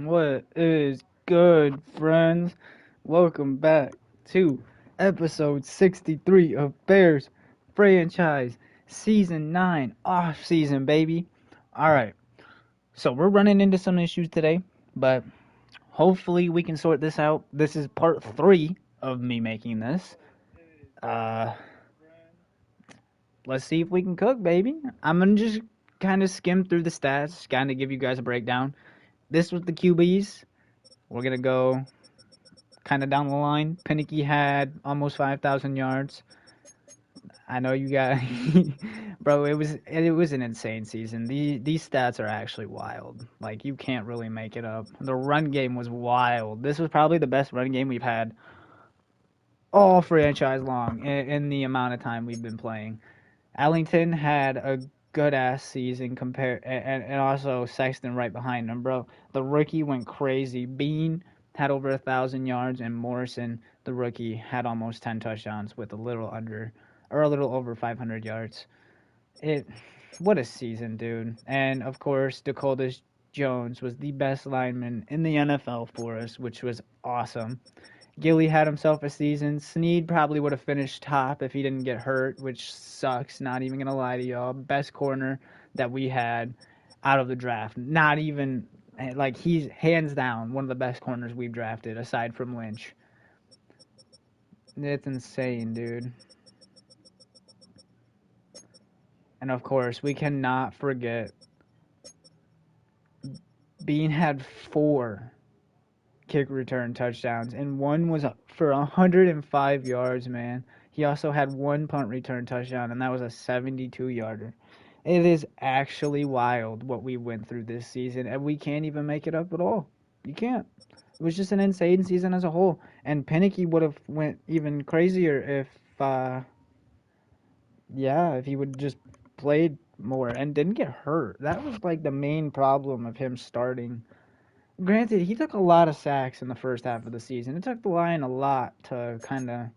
What is good, friends? Welcome back to episode 63 of Bears Franchise Season 9 off season, baby. Alright, so we're running into some issues today, but hopefully we can sort this out. This is part 3 of me making this. Uh, let's see if we can cook, baby. I'm gonna just kind of skim through the stats, kind of give you guys a breakdown. This was the QBs. We're gonna go kind of down the line. Pinicky had almost 5,000 yards. I know you got, bro. It was an insane season. These stats are actually wild. Like you can't really make it up. The run game was wild. This was probably the best run game we've had all franchise long in the amount of time we've been playing. Allington had a good ass season compared, and also Sexton right behind him, bro. The rookie went crazy. Bean had over 1,000 yards, and Morrison, the rookie, had almost 10 touchdowns with a little under or a little over 500 yards. It, what a season, dude! And of course, Dakota Jones was the best lineman in the NFL for us, which was awesome. Gilly had himself a season. Snead probably would have finished top if he didn't get hurt, which sucks. Not even gonna lie to y'all. Best corner that we had out of the draft. Not even like he's hands down one of the best corners we've drafted aside from Lynch. It's insane, dude. And of course, we cannot forget Bean had 4 kick return touchdowns, and one was for 105 yards, man. He also had 1 punt return touchdown, and that was a 72-yarder. It is actually wild what we went through this season, and we can't even make it up at all. You can't. It was just an insane season as a whole, and Pinicky would have went even crazier if he would just played more and didn't get hurt. That was like the main problem of him starting. Granted, he took a lot of sacks in the first half of the season. It took the line a lot to kind of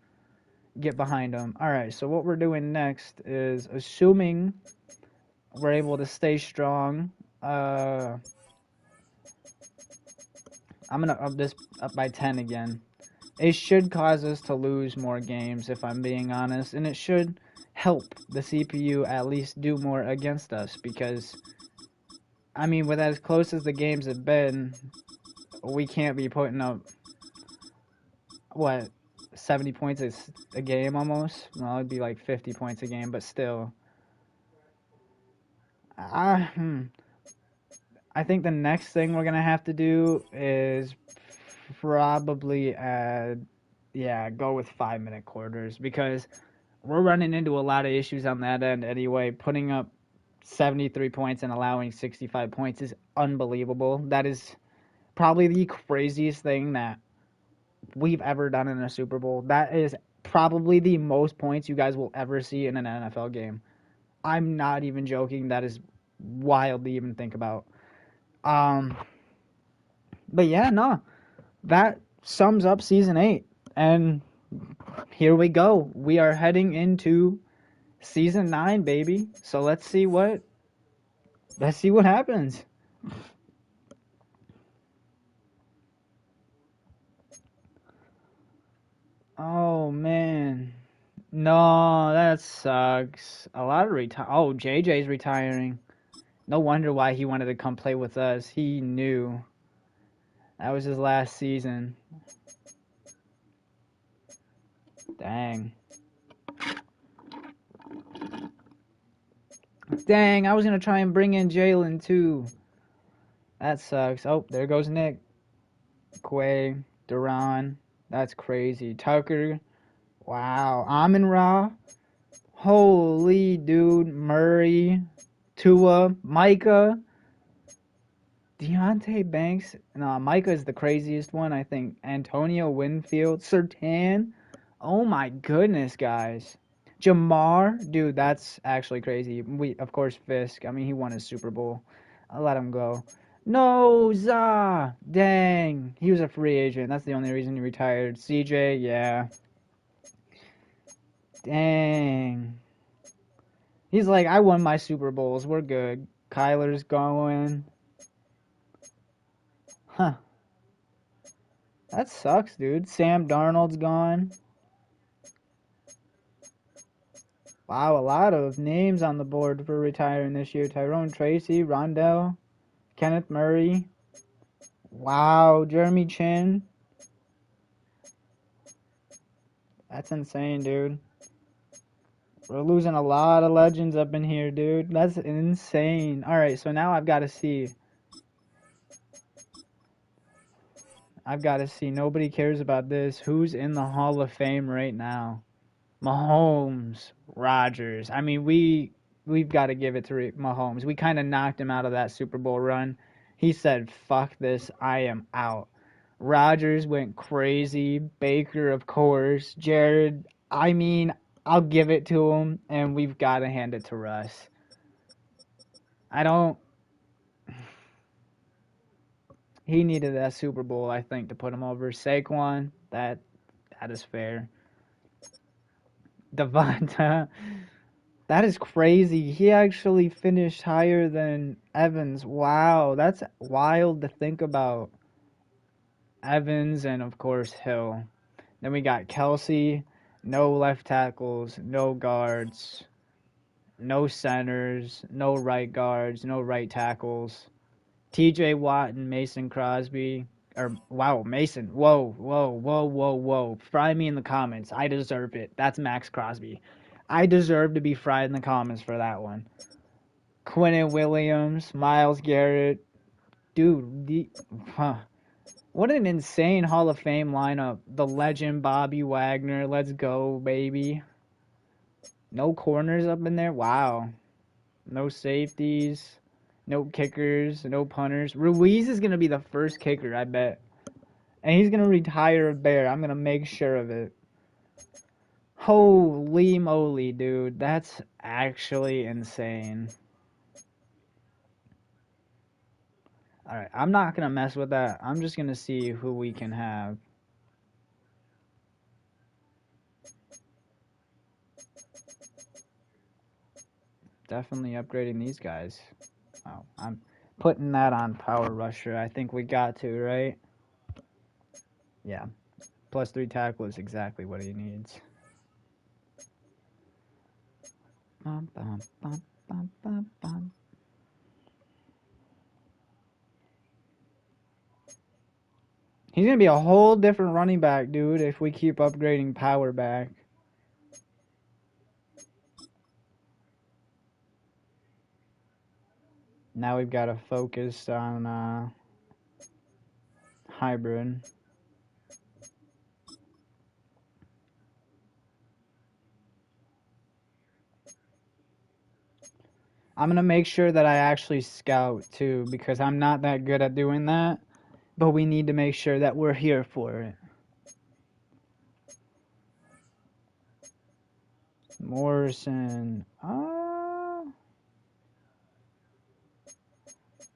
get behind him. All right, so what we're doing next is assuming we're able to stay strong. I'm gonna up this up by 10 again. It should cause us to lose more games, if I'm being honest, and it should help the CPU at least do more against us because, I mean, with as close as the games have been, we can't be putting up what 70 points a game almost. Well, it'd be like 50 points a game, but still. I I think the next thing we're gonna have to do is probably go with 5-minute quarters because we're running into a lot of issues on that end anyway. Putting up 73 points and allowing 65 points is unbelievable. That is probably the craziest thing that we've ever done in a Super Bowl. That is probably the most points you guys will ever see in an NFL game. I'm not even joking. That is wild to even think about. Um, but yeah, no, that sums up season 8, and here we go. We are heading into season 9, baby. So let's see what happens. Oh man. No, that sucks. A lot of JJ's retiring. No wonder why he wanted to come play with us. He knew that was his last season. Dang. Dang, I was gonna try and bring in Jalen too. That sucks. Oh, there goes Nick. Quay, Duran. That's crazy. Tucker. Wow. Amon Ra. Holy dude. Murray. Tua. Micah. Deontay Banks. No, Micah is the craziest one, I think. Antonio Winfield. Sertan. Oh my goodness, guys. Jamar. Dude, that's actually crazy. Of course, Fisk. I mean, he won his Super Bowl. I'll let him go. No, Za! Dang. He was a free agent. That's the only reason he retired. CJ, yeah. Dang. He's like, I won my Super Bowls. We're good. Kyler's going. Huh. That sucks, dude. Sam Darnold's gone. Wow, a lot of names on the board for retiring this year. Tyrone Tracy, Rondell, Kenneth Murray. Wow, Jeremy Chin. That's insane, dude. We're losing a lot of legends up in here, dude. That's insane. Alright, so now I've got to see. Nobody cares about this. Who's in the Hall of Fame right now? Mahomes, Rodgers. I mean, we've got to give it to Mahomes. We kind of knocked him out of that Super Bowl run. He said, "Fuck this, I am out." Rodgers went crazy. Baker, of course. Jared. I mean, I'll give it to him, and we've got to hand it to Russ. I don't. He needed that Super Bowl, I think, to put him over Saquon. That is fair. Devonta. That is crazy. He actually finished higher than Evans. Wow, that's wild to think about. Evans and, of course, Hill. Then we got Kelsey. No left tackles, no guards, no centers, no right guards, no right tackles. TJ Watt and Mason Crosby. Wow, Mason. Whoa, whoa, whoa, whoa, whoa. Fry me in the comments. I deserve it. That's Max Crosby. I deserve to be fried in the comments for that one. Quinnen Williams, Myles Garrett. Dude, what an insane Hall of Fame lineup. The legend Bobby Wagner. Let's go, baby. No corners up in there? Wow. No safeties. No kickers. No punters. Ruiz is going to be the first kicker, I bet. And he's going to retire a Bear. I'm going to make sure of it. Holy moly, dude. That's actually insane. Alright, I'm not going to mess with that. I'm just going to see who we can have. Definitely upgrading these guys. Oh, I'm putting that on Power Rusher. I think we got to, right? Yeah. +3 tackle is exactly what he needs. Bum, bum, bum, bum, bum, bum. He's going to be a whole different running back, dude, if we keep upgrading Power back. Now we've got to focus on hybrid. I'm going to make sure that I actually scout, too, because I'm not that good at doing that. But we need to make sure that we're here for it. Morrison.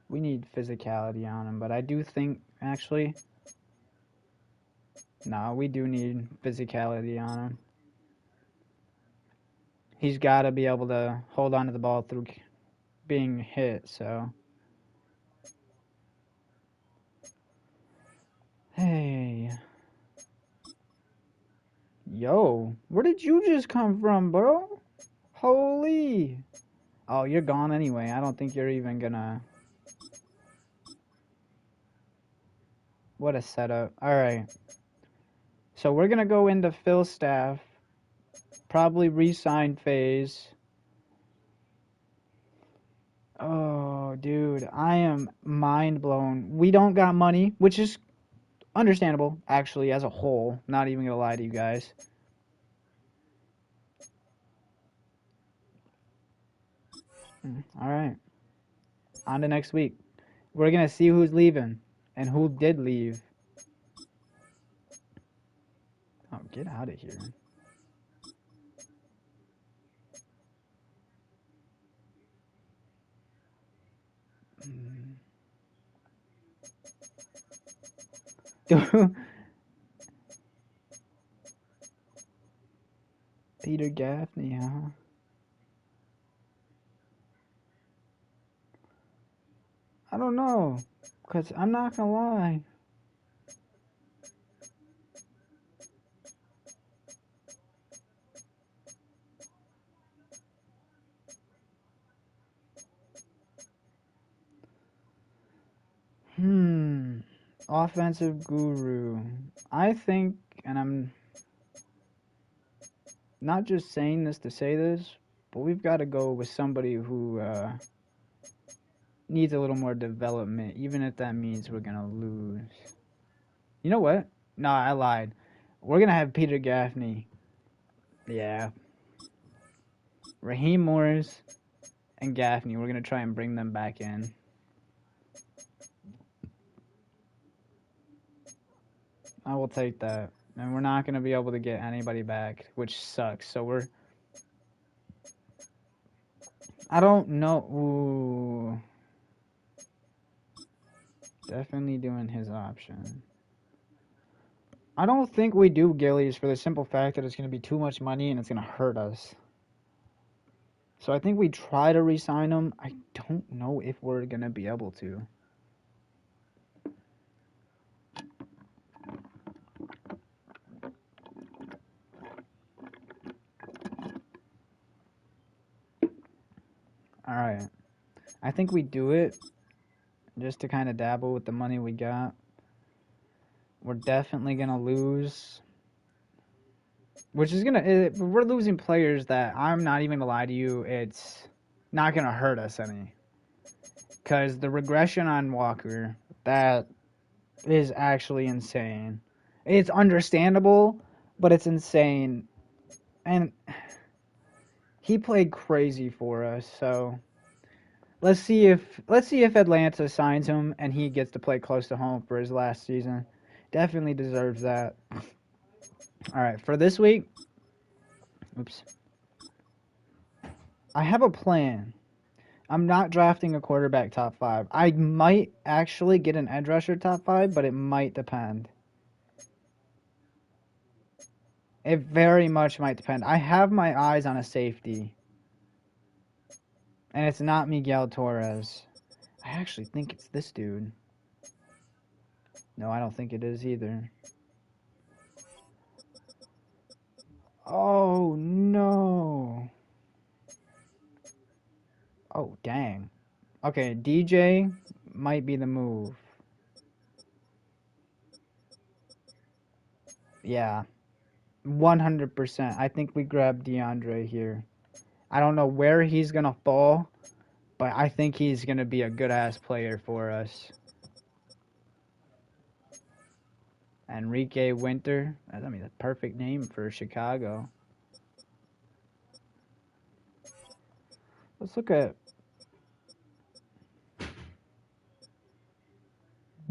We need physicality on him, but I do think, actually... No, we do need physicality on him. He's got to be able to hold on to the ball through being hit, so... Hey. Yo, where did you just come from, bro? Holy. Oh, you're gone anyway. I don't think you're even gonna... What a setup. Alright. So we're gonna go into Phil staff. Probably re-sign phase. Oh, dude. I am mind blown. We don't got money, which is understandable, actually, as a whole. Not even gonna lie to you guys. Alright. On to next week. We're gonna see who's leaving and who did leave. Oh, get out of here. Peter Gaffney, huh? I don't know. Because I'm not going to lie. Offensive guru. I think, and I'm not just saying this to say this, but we've got to go with somebody who needs a little more development, even if that means we're going to lose. You know what? No, I lied. We're going to have Peter Gaffney. Yeah. Raheem Morris and Gaffney. We're going to try and bring them back in. I will take that. And we're not going to be able to get anybody back, which sucks. So I don't know. Ooh. Definitely doing his option. I don't think we do Gillies for the simple fact that it's going to be too much money and it's going to hurt us. So I think we try to re-sign him. I don't know if we're going to be able to. Alright. I think we do it just to kind of dabble with the money we got. We're definitely going to lose. Which is going to... We're losing players that, I'm not even going to lie to you, it's not going to hurt us any. Because the regression on Walker, that is actually insane. It's understandable, but it's insane. And he played crazy for us, so let's see if Atlanta signs him and he gets to play close to home for his last season. Definitely deserves that. All right, for this week, oops. I have a plan. I'm not drafting a quarterback top 5. I might actually get an edge rusher top 5, but it might depend. It very much might depend. I have my eyes on a safety. And it's not Miguel Torres. I actually think it's this dude. No, I don't think it is either. Oh, no. Oh, dang. Okay, DJ might be the move. Yeah. 100%. I think we grab DeAndre here. I don't know where he's going to fall, but I think he's going to be a good-ass player for us. Enrique Winter. I mean, the perfect name for Chicago. Let's look at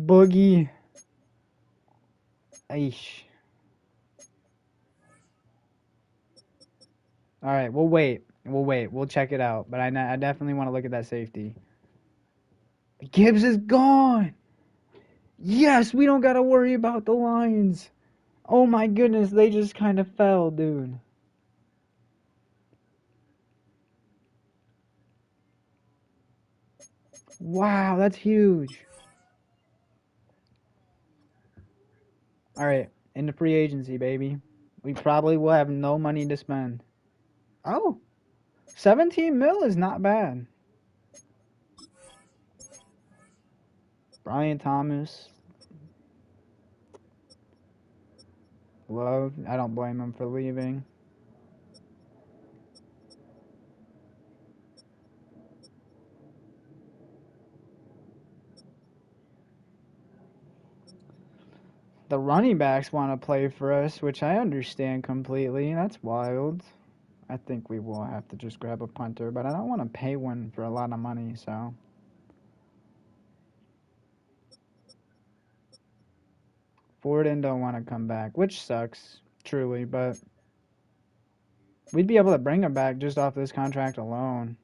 Boogie. Aish. All right, we'll wait. We'll check it out. But I definitely want to look at that safety. Gibbs is gone. Yes, we don't got to worry about the Lions. Oh my goodness, they just kind of fell, dude. Wow, that's huge. All right, into free agency, baby. We probably will have no money to spend. Oh, 17 mil is not bad. Brian Thomas. Love. I don't blame him for leaving. The running backs want to play for us, which I understand completely. That's wild. I think we will have to just grab a punter, but I don't want to pay one for a lot of money, so. Forden don't want to come back, which sucks, truly, but we'd be able to bring him back just off this contract alone.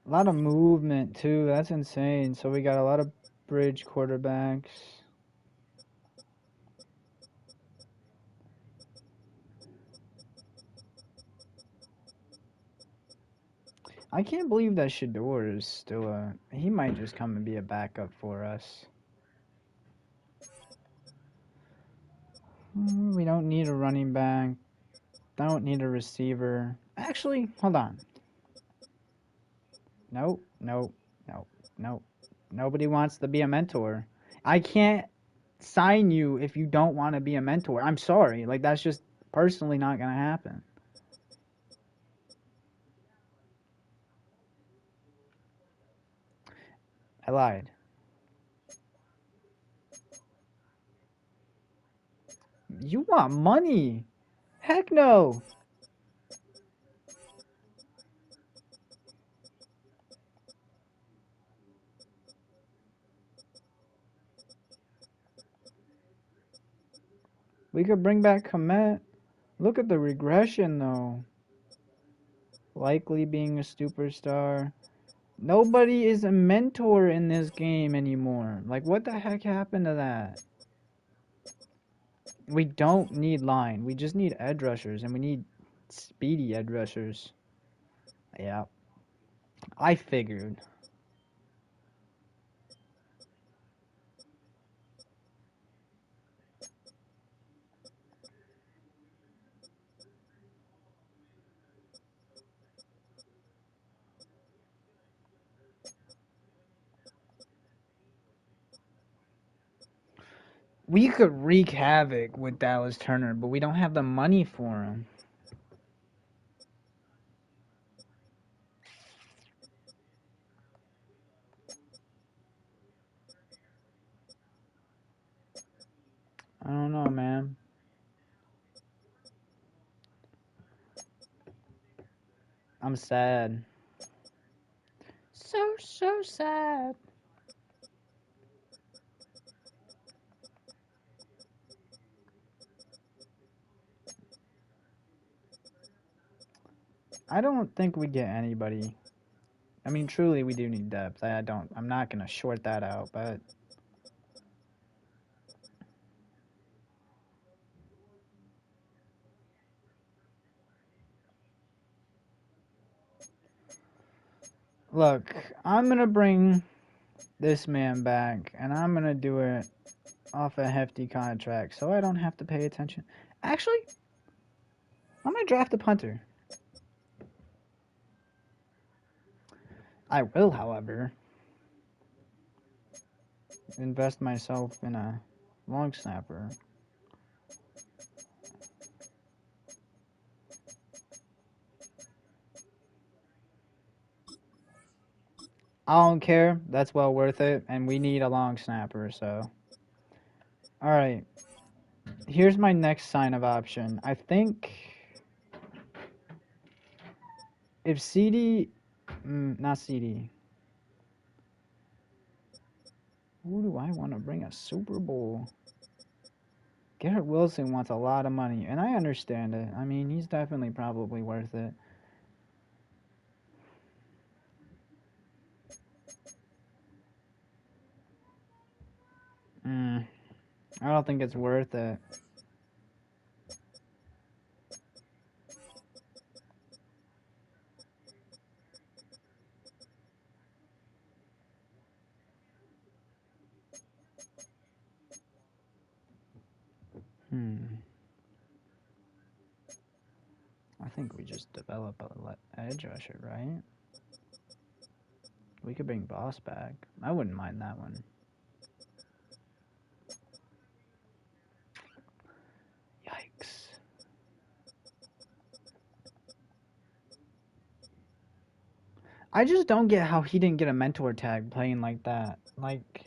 A lot of movement, too. That's insane. So we got a lot of bridge quarterbacks. I can't believe that Shador is still a. He might just come and be a backup for us. We don't need a running back. Don't need a receiver. Actually, hold on. Nope, nope, nope, nope. Nobody wants to be a mentor. I can't sign you if you don't want to be a mentor. I'm sorry. Like, that's just personally not going to happen. I lied. You want money? Heck no. We could bring back Komet. Look at the regression, though. Likely being a superstar. Nobody is a mentor in this game anymore. Like, what the heck happened to that? We don't need line. We just need edge rushers, and we need speedy edge rushers. Yeah. I figured. We could wreak havoc with Dallas Turner, but we don't have the money for him. I don't know, man. I'm sad. So sad. I don't think we get anybody. I mean, truly, we do need depth. I'm not gonna short that out, but look, I'm gonna bring this man back, and I'm gonna do it off a hefty contract, so I don't have to pay attention. Actually, I'm gonna draft a punter. I will, however, invest myself in a long snapper. I don't care. That's well worth it, and we need a long snapper, so. Alright, here's my next sign of option. I think if CD, not CD. Who do I want to bring a Super Bowl? Garrett Wilson wants a lot of money, and I understand it. I mean, he's definitely probably worth it. I don't think it's worth it. I think we just develop a edge rusher, right? We could bring Boss back. I wouldn't mind that one. Yikes. I just don't get how he didn't get a mentor tag playing like that. Like,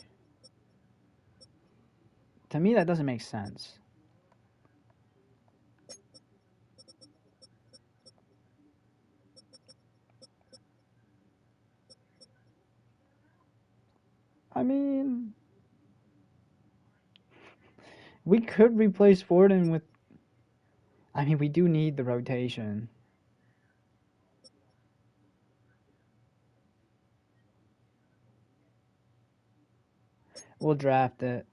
to me, that doesn't make sense. I mean, we could replace Forden with. I mean, we do need the rotation. We'll draft it.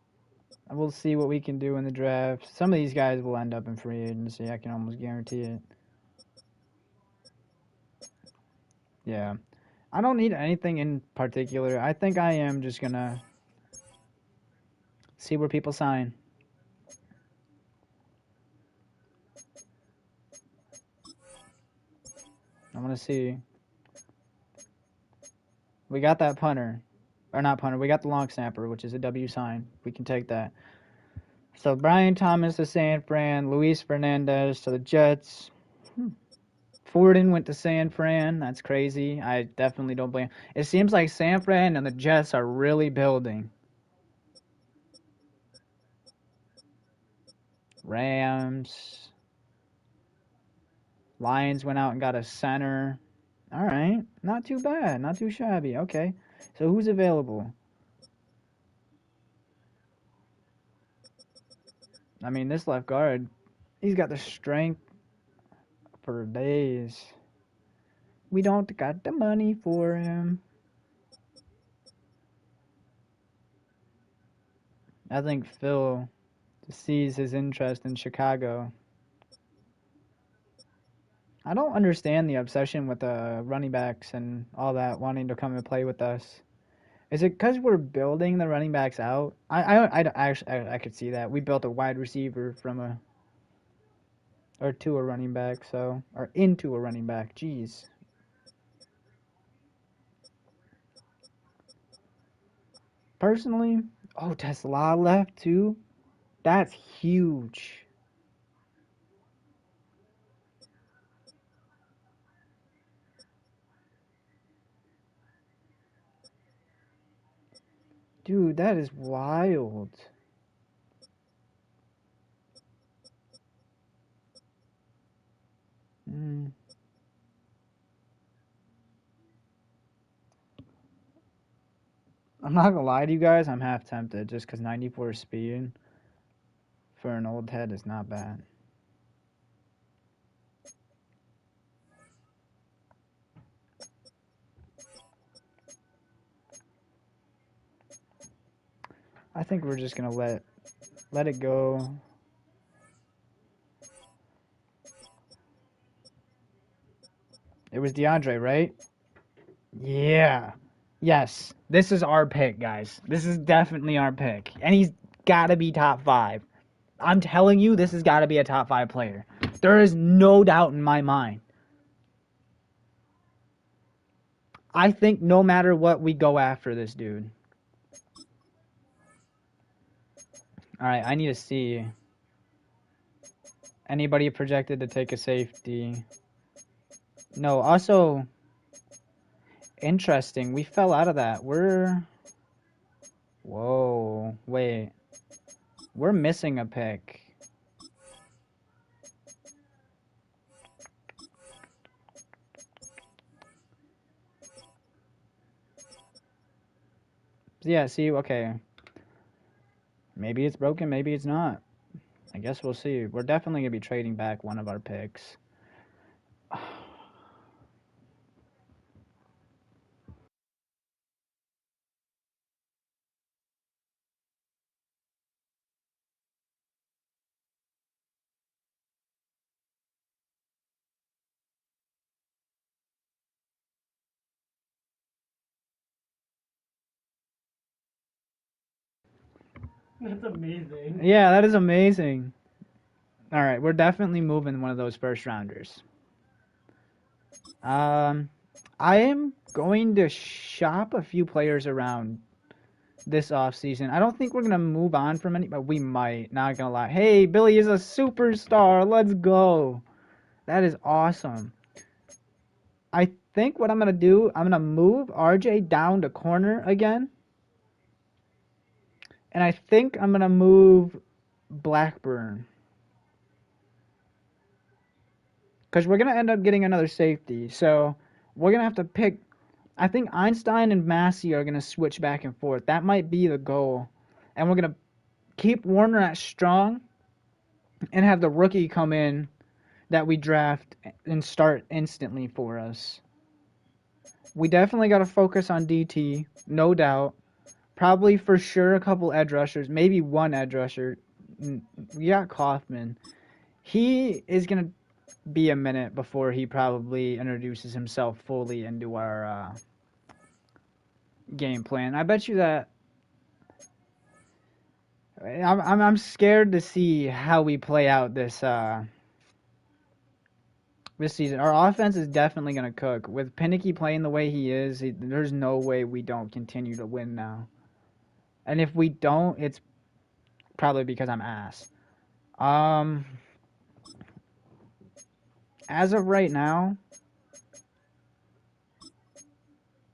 We'll see what we can do in the draft. Some of these guys will end up in free agency. I can almost guarantee it. Yeah. I don't need anything in particular. I think I am just gonna see where people sign. I want to see. We got that punter. Or not punter. We got the long snapper, which is a W sign. We can take that. So Brian Thomas to San Fran. Luis Fernandez to the Jets. Forden went to San Fran. That's crazy. I definitely don't blame. It seems like San Fran and the Jets are really building. Rams. Lions went out and got a center. All right. Not too bad. Not too shabby. Okay. So who's available? I mean, this left guard, he's got the strength for days. We don't got the money for him. I think Phil sees his interest in Chicago. I don't understand the obsession with the running backs and all that wanting to come and play with us. Is it because we're building the running backs out? I could see that. We built a wide receiver from a or to a running back, so or into a running back. Jeez. Personally, oh Tesla left too. That's huge. Dude, that is wild. Mm. I'm not gonna lie to you guys, I'm half tempted just because 94 speed for an old head is not bad. I think we're just gonna let it go. It was DeAndre, right? Yeah. Yes. This is our pick, guys. This is definitely our pick. And he's gotta be top 5. I'm telling you, this has gotta be a top 5 player. There is no doubt in my mind. I think no matter what, we go after this dude. Alright, I need to see. Anybody projected to take a safety? No, also interesting. We fell out of that. Whoa, wait. We're missing a pick. Yeah, see, okay. Maybe it's broken, maybe it's not. I guess we'll see. We're definitely going to be trading back one of our picks. That's amazing. Yeah, that is amazing. All right, we're definitely moving one of those first rounders. I am going to shop a few players around this offseason. I don't think we're going to move on from any, but we might. Not going to lie. Hey, Billy is a superstar. Let's go. That is awesome. I think what I'm going to do, I'm going to move RJ down to corner again. And I think I'm going to move Blackburn. Because we're going to end up getting another safety. So we're going to have to pick. I think Einstein and Massey are going to switch back and forth. That might be the goal. And we're going to keep Warner at strong and have the rookie come in that we draft and start instantly for us. We definitely got to focus on DT, no doubt. Probably for sure a couple edge rushers, maybe one edge rusher. We got Kaufman. He is going to be a minute before he probably introduces himself fully into our game plan. I bet you that I'm scared to see how we play out this season. Our offense is definitely going to cook. With Pinicky playing the way he is, there's no way we don't continue to win now. And if we don't, it's probably because I'm ass. As of right now,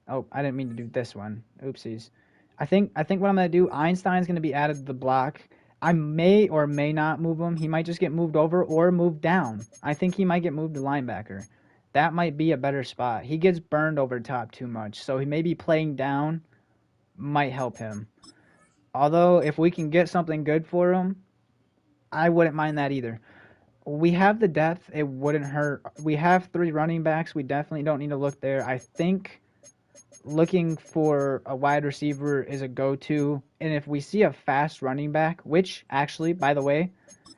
oh, I didn't mean to do this one. Oopsies. I think what I'm gonna do. Einstein's gonna be added to the block. I may or may not move him. He might just get moved over or moved down. I think he might get moved to linebacker. That might be a better spot. He gets burned over top too much, so he may be playing down. Might help him. Although if we can get something good for him, I wouldn't mind that either. We have the depth. It wouldn't hurt. We have 3 running backs. We definitely don't need to look there. I think looking for a wide receiver is a go-to. And if we see a fast running back, which actually, by the way,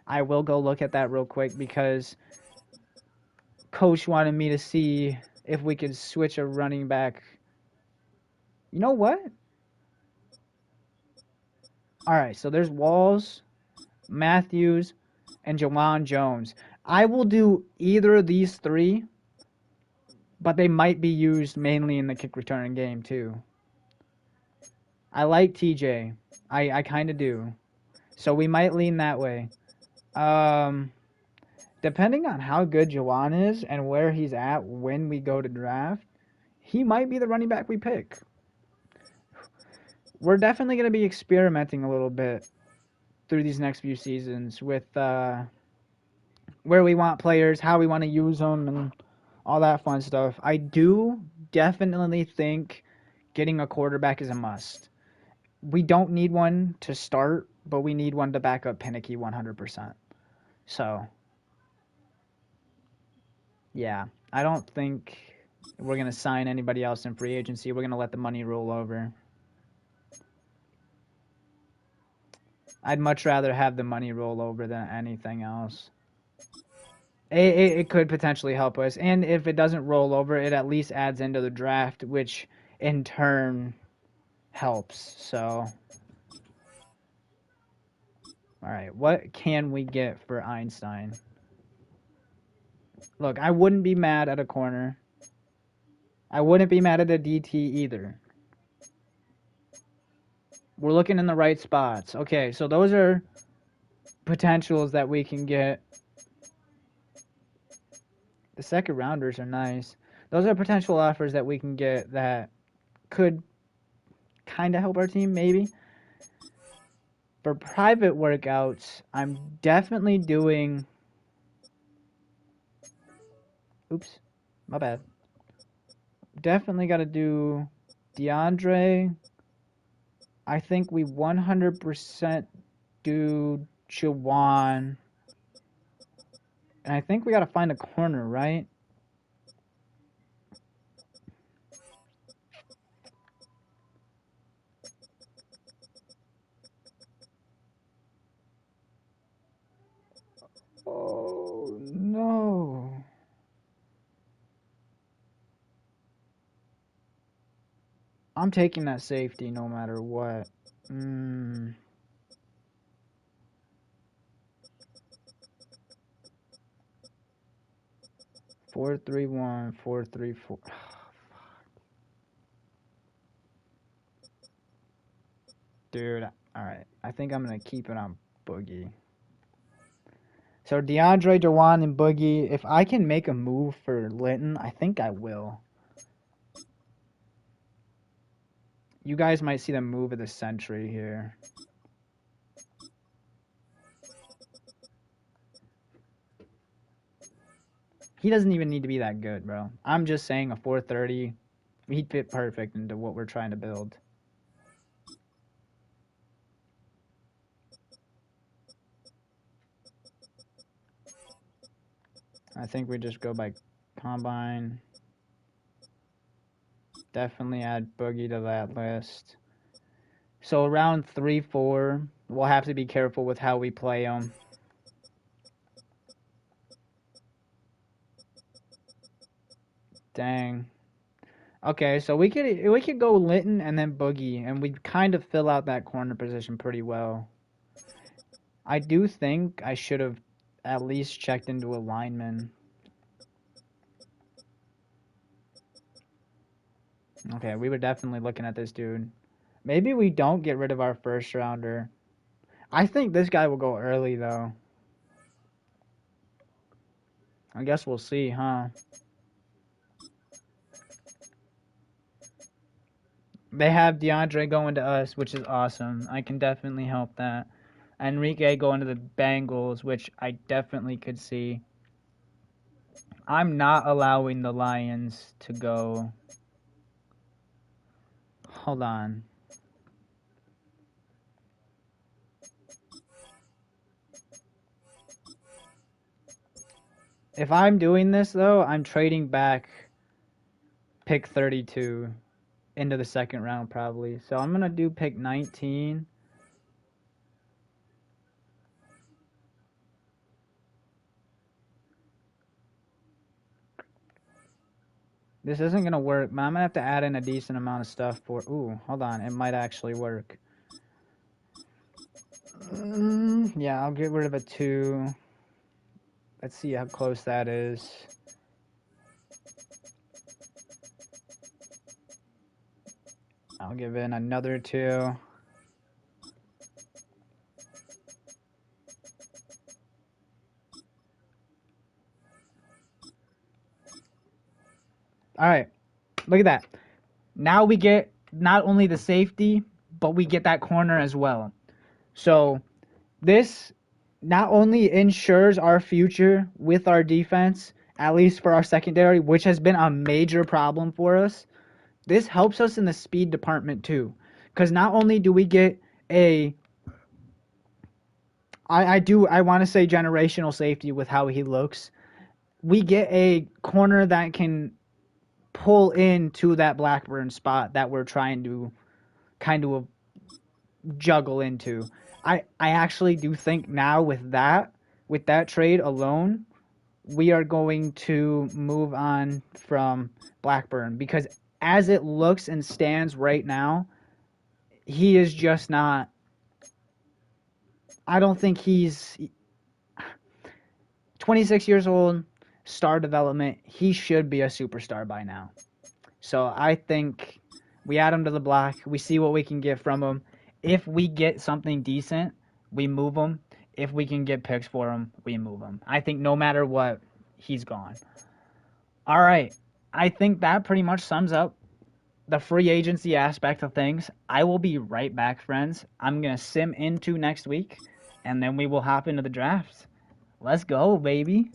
I will go look at that real quick because coach wanted me to see if we could switch a running back. You know what? All right, so there's Walls, Matthews, and Jawan Jones. I will do either of these 3, but they might be used mainly in the kick return game too. I like TJ. I kind of do. So we might lean that way. Depending on how good Jawan is and where he's at when we go to draft, he might be the running back we pick. We're definitely going to be experimenting a little bit through these next few seasons with where we want players, how we want to use them, and all that fun stuff. I do definitely think getting a quarterback is a must. We don't need one to start, but we need one to back up Pinicky 100%. So, yeah, I don't think we're going to sign anybody else in free agency. We're going to let the money roll over. I'd much rather have the money roll over than anything else. It could potentially help us. And if it doesn't roll over, it at least adds into the draft, which in turn helps. So, all right, what can we get for Einstein? Look, I wouldn't be mad at a corner. I wouldn't be mad at a DT either. We're looking in the right spots. Okay, so those are potentials that we can get. The second rounders are nice. Those are potential offers that we can get that could kind of help our team, maybe. For private workouts, I'm definitely doing... Oops, my bad. Definitely got to do DeAndre. I think we 100% do Jawan. And I think we got to find a corner, right? Oh, no. I'm taking that safety no matter what. 4-3-1, 4-3-4. Dude, alright. I think I'm going to keep it on Boogie. So DeAndre, Dewan, and Boogie. If I can make a move for Linton, I think I will. You guys might see the move of the century here. He doesn't even need to be that good, bro. I'm just saying a 430. He'd fit perfect into what we're trying to build. I think we just go by combine. Definitely add Boogie to that list. So around 3-4, we'll have to be careful with how we play them. Dang. Okay, so we could go Linton and then Boogie, and we kind of fill out that corner position pretty well. I do think I should have at least checked into a lineman. Okay, we were definitely looking at this dude. Maybe we don't get rid of our first rounder. I think this guy will go early though. I guess we'll see, huh? They have DeAndre going to us, which is awesome. I can definitely help that. Enrique going to the Bengals, which I definitely could see. I'm not allowing the Lions to go. Hold on. If I'm doing this though, I'm trading back pick 32 into the second round probably. So I'm going to do pick 19. This isn't going to work, but I'm going to have to add in a decent amount of stuff for... Ooh, hold on. It might actually work. Yeah, I'll get rid of a 2. Let's see how close that is. I'll give in another 2. All right, look at that. Now we get not only the safety, but we get that corner as well. So this not only ensures our future with our defense, at least for our secondary, which has been a major problem for us, this helps us in the speed department too. Because not only do we get a I want to say generational safety with how he looks. We get a corner that can pull into that Blackburn spot that we're trying to kind of juggle into. I actually do think now with that trade alone, we are going to move on from Blackburn because as it looks and stands right now, he is just not. I don't think he's 26 years old, star development. He should be a superstar by now. So I think we add him to the block. We see what we can get from him. If we get something decent, we move him. If we can get picks for him, we move him. I think no matter what, he's gone. All right. I think that pretty much sums up the free agency aspect of things. I will be right back, friends. I'm going to sim into next week, and then we will hop into the draft. Let's go, baby.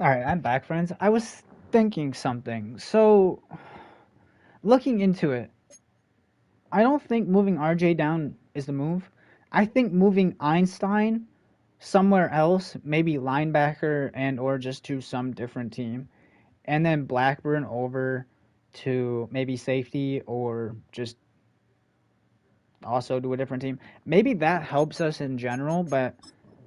All right, I'm back, friends. I was thinking something. So, looking into it, I don't think moving RJ down is the move. I think moving Einstein somewhere else, maybe linebacker and or just to some different team, and then Blackburn over to maybe safety or just also to a different team. Maybe that helps us in general, but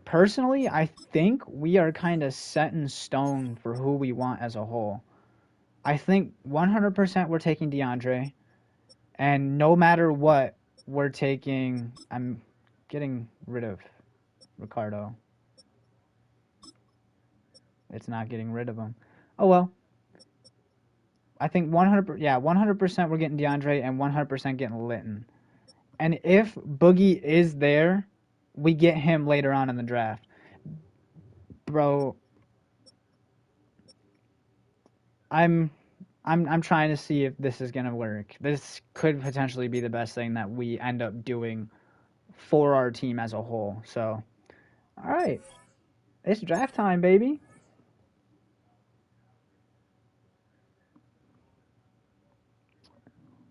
personally, I think we are kind of set in stone for who we want as a whole. I think 100% we're taking DeAndre. And no matter what, we're taking. I'm getting rid of Ricardo. It's not getting rid of him. Oh well. I think 100%, yeah, 100% we're getting DeAndre and 100% getting Litton. And if Boogie is there, we get him later on in the draft. Bro, I'm trying to see if this is gonna work. This could potentially be the best thing that we end up doing for our team as a whole. So, all right, it's draft time, baby.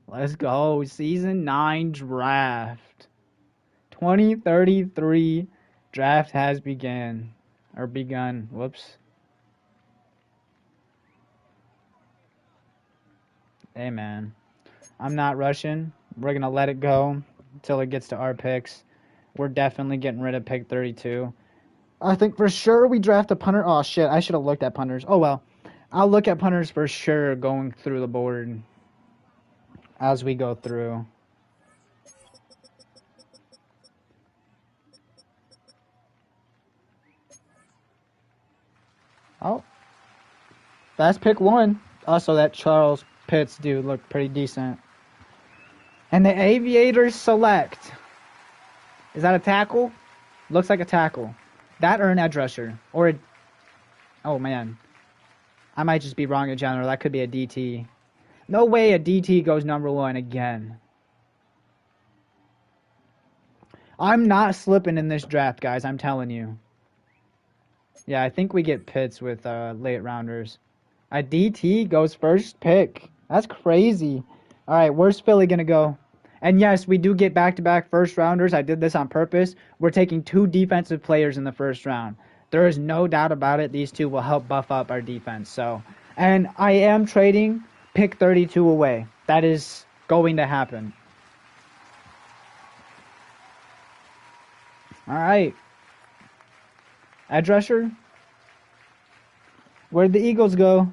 Let's go. Season 9 draft. 2033 draft has begun. Or begun. Whoops. Hey, man. I'm not rushing. We're going to let it go until it gets to our picks. We're definitely getting rid of pick 32. I think for sure we draft a punter. Oh, shit. I should have looked at punters. Oh, well. I'll look at punters for sure going through the board as we go through. Oh. That's pick 1. Also, that Charles Pitts dude looked pretty decent. And the Aviators select. Is that a tackle? Looks like a tackle. That or an edge rusher. Or a... Oh, man. I might just be wrong in general. That could be a DT. No way a DT goes number 1 again. I'm not slipping in this draft, guys. I'm telling you. Yeah, I think we get Pitts with late rounders. A DT goes first pick. That's crazy. All right, where's Philly going to go? And yes, we do get back-to-back first rounders. I did this on purpose. We're taking 2 defensive players in the first round. There is no doubt about it. These 2 will help buff up our defense. So, and I am trading pick 32 away. That is going to happen. All right. Edge rusher. Where'd the Eagles go?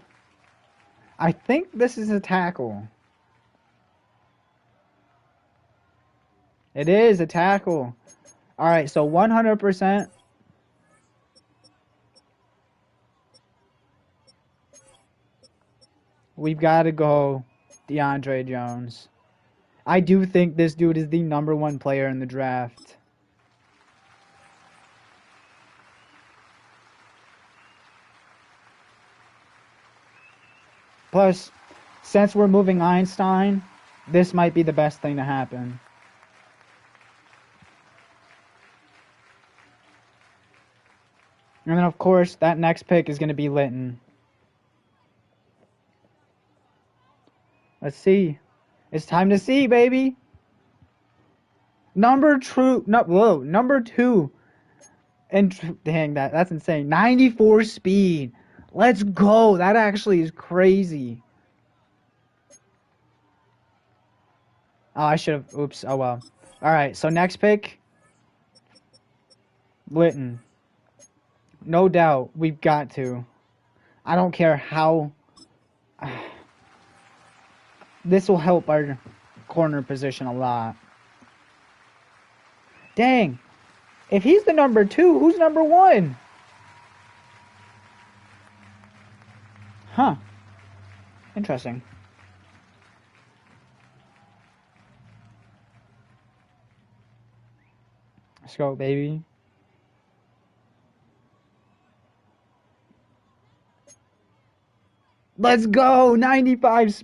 I think this is a tackle. It is a tackle. All right, so 100%. We've got to go DeAndre Jones. I do think this dude is the number 1 player in the draft. Plus, since we're moving Einstein, this might be the best thing to happen. And then, of course, that next pick is going to be Litton. Let's see. It's time to see, baby. Number 2. And dang, that's insane. 94 speed. Let's go. That actually is crazy. Oh, I should have. Oops. Oh, well. All right. So next pick. Litton. No doubt. We've got to. I don't care how. This will help our corner position a lot. Dang. If he's the number 2, who's number 1? Huh. Interesting. Let's go, baby. Let's go! 95